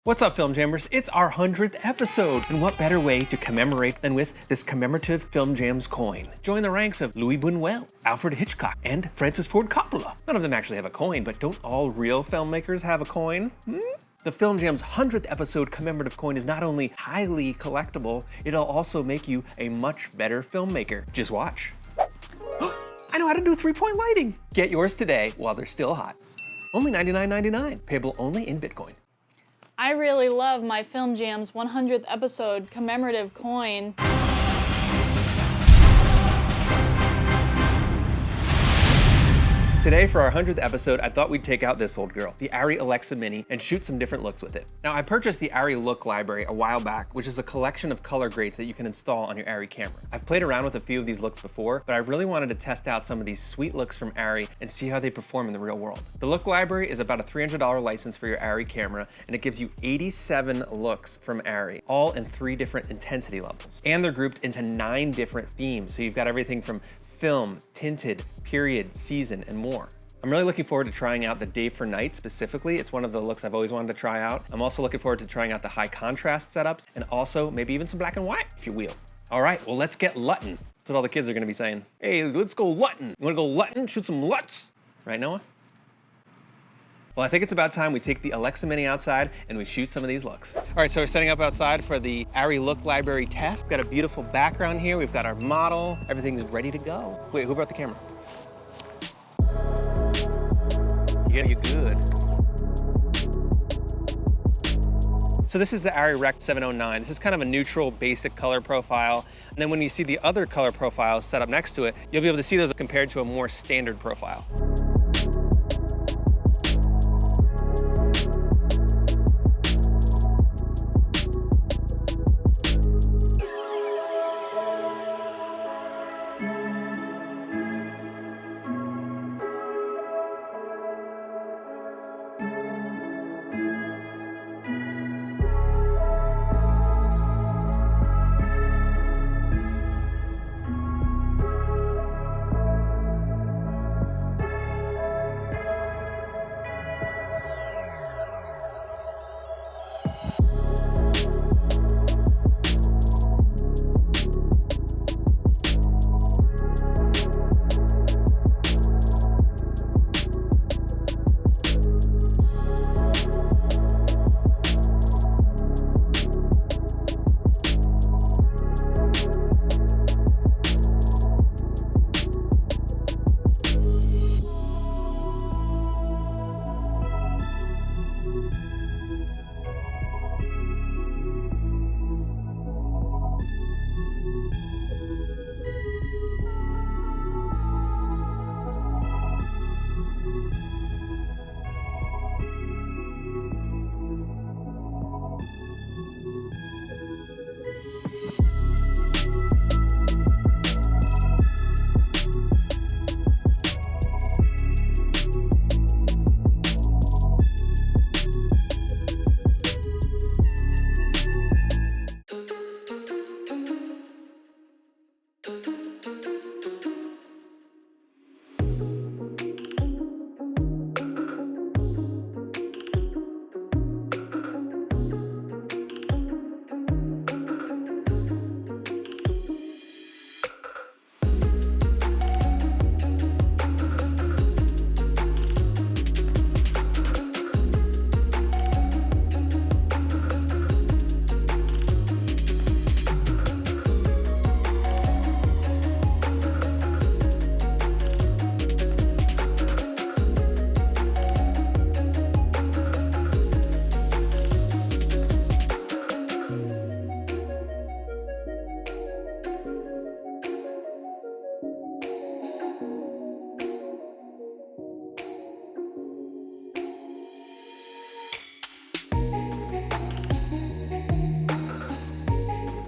What's up, Film Jammers? It's our 100th episode, and what better way to commemorate than with this commemorative Film Jams coin? Join the ranks of Louis Buñuel, Alfred Hitchcock, and Francis Ford Coppola. None of them actually have a coin, but don't all real filmmakers have a coin? The Film Jams 100th episode commemorative coin is not only highly collectible, it'll also make you a much better filmmaker. Just watch. I know how to do 3-point lighting. Get yours today while they're still hot. Only $99.99, payable only in Bitcoin. I really love my Film Jams 100th episode commemorative coin. Today, for our 100th episode, I thought we'd take out this old girl, the ARRI Alexa Mini, and shoot some different looks with it. Now, I purchased the ARRI Look Library a while back, which is a collection of color grades that you can install on your ARRI camera. I've played around with a few of these looks before, but I really wanted to test out some of these sweet looks from ARRI and see how they perform in the real world. The Look Library is about a $300 license for your ARRI camera, and it gives you 87 looks from ARRI, all in 3 different intensity levels. And they're grouped into 9 different themes, so you've got everything from film, tinted, period, season, and more. I'm really looking forward to trying out the day for night specifically. It's one of the looks I've always wanted to try out. I'm also looking forward to trying out the high contrast setups and also maybe even some black and white, if you will. All right, well, let's get luttin'. That's what all the kids are gonna be saying. Hey, let's go luttin'. You wanna go luttin'? Shoot some luts. Right, Noah? Well, I think it's about time we take the Alexa Mini outside and we shoot some of these looks. All right, so we're setting up outside for the ARRI Look Library test. We've got a beautiful background here. We've got our model. Everything's ready to go. Wait, who brought the camera? Yeah, you're good. So this is the ARRI Rec 709. This is kind of a neutral, basic color profile. And then when you see the other color profiles set up next to it, you'll be able to see those compared to a more standard profile.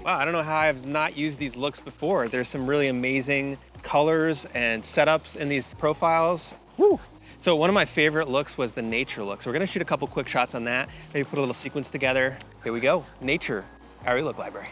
Wow, I don't know how I've not used these looks before. There's some really amazing colors and setups in these profiles. Woo. So one of my favorite looks was the nature look. So we're gonna shoot a couple quick shots on that, maybe put a little sequence together. Here we go, nature, ARRI Look Library.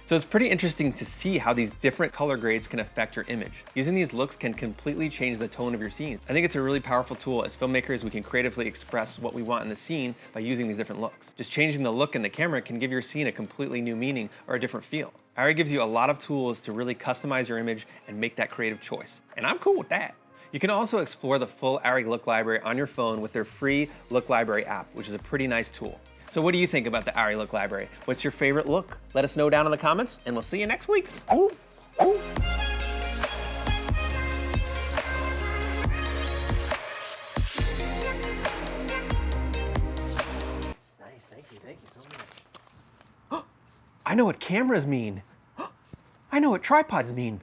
So it's pretty interesting to see how these different color grades can affect your image. Using these looks can completely change the tone of your scene. I think it's a really powerful tool. As filmmakers, we can creatively express what we want in the scene by using these different looks. Just changing the look in the camera can give your scene a completely new meaning or a different feel. ARRI gives you a lot of tools to really customize your image and make that creative choice. And I'm cool with that. You can also explore the full ARRI Look Library on your phone with their free Look Library app, which is a pretty nice tool. So what do you think about the ARRI Look Library? What's your favorite look? Let us know down in the comments, and we'll see you next week. Ooh, ooh. Nice, thank you so much. I know what cameras mean. I know what tripods mean.